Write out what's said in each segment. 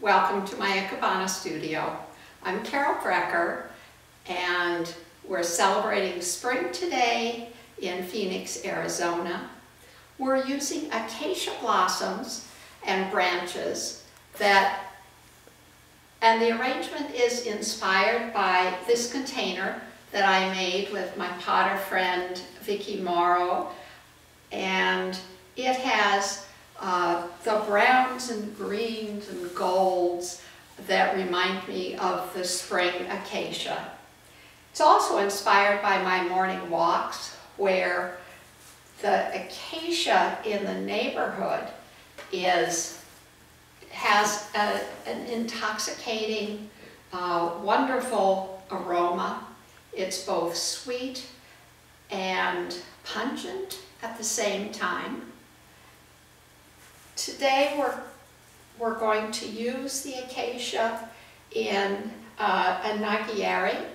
Welcome to my Ikebana studio. I'm Carol Brecker, and we're celebrating spring today in Phoenix, Arizona. We're using acacia blossoms and branches and the arrangement is inspired by this container that I made with my potter friend Vicki Morrow, and it has the browns and greens and golds that remind me of the spring acacia. It's also inspired by my morning walks, where the acacia in the neighborhood has an intoxicating, wonderful aroma. It's both sweet and pungent at the same time. Today we're going to use the acacia in a nagieri.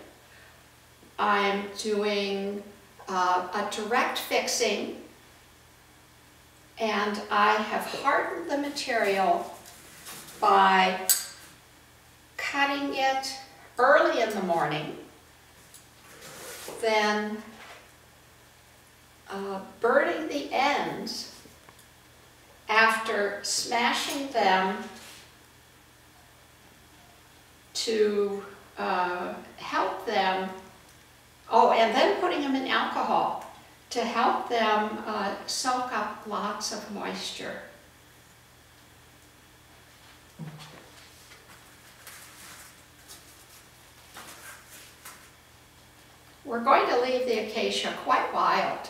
I'm doing a direct fixing, and I have hardened the material by cutting it early in the morning, then burning the ends after smashing them to help them, and then putting them in alcohol to help them soak up lots of moisture. We're going to leave the acacia quite wild.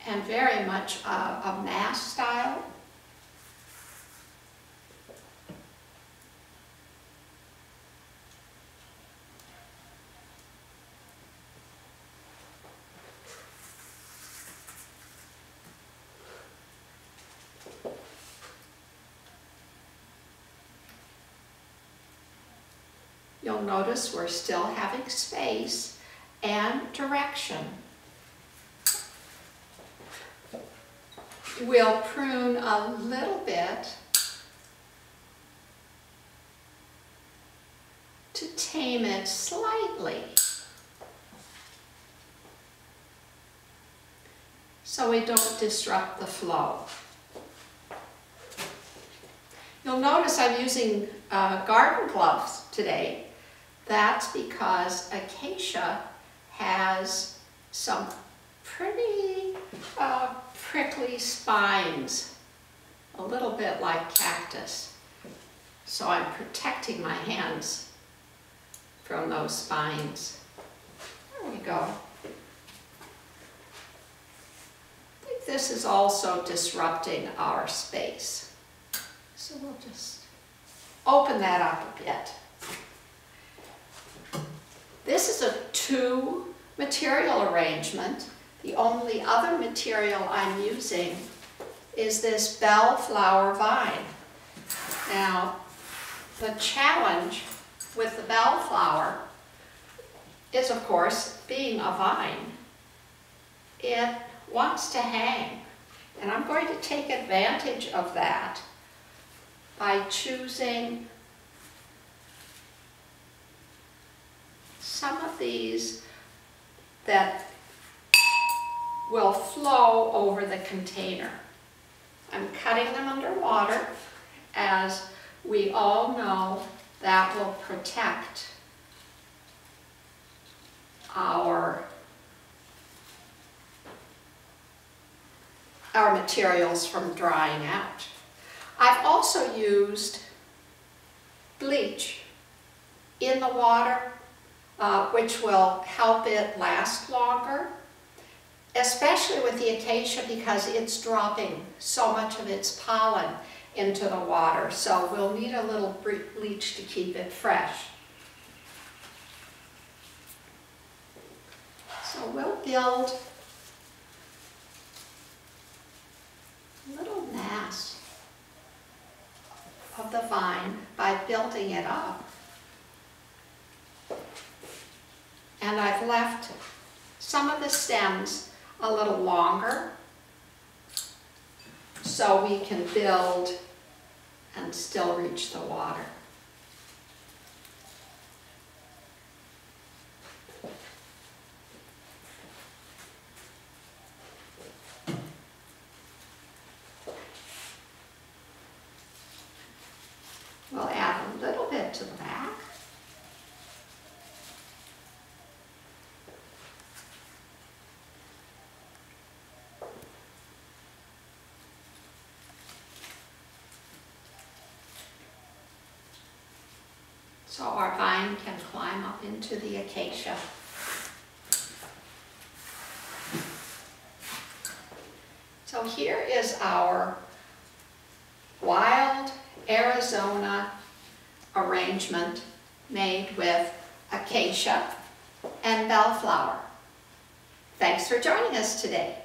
And very much a mass style. You'll notice we're still having space and direction. We'll prune a little bit to tame it slightly, so we don't disrupt the flow. You'll notice I'm using garden gloves today. That's because acacia has some pretty prickly spines, a little bit like cactus. So I'm protecting my hands from those spines. There we go. I think this is also disrupting our space. So we'll just open that up a bit. This is a 2 material arrangement. The only other material I'm using is this bellflower vine. Now, the challenge with the bellflower is, of course, being a vine. It wants to hang, and I'm going to take advantage of that by choosing some of these that will flow over the container. I'm cutting them underwater. As we all know, that will protect our materials from drying out. I've also used bleach in the water, which will help it last longer, especially with the acacia because it's dropping so much of its pollen into the water. So we'll need a little bleach to keep it fresh. So we'll build a little mass of the vine by building it up. And I've left some of the stems a little longer so we can build and still reach the water. We'll add a little bit to the back. So our vine can climb up into the acacia. So here is our wild Arizona arrangement made with acacia and bellflower. Thanks for joining us today.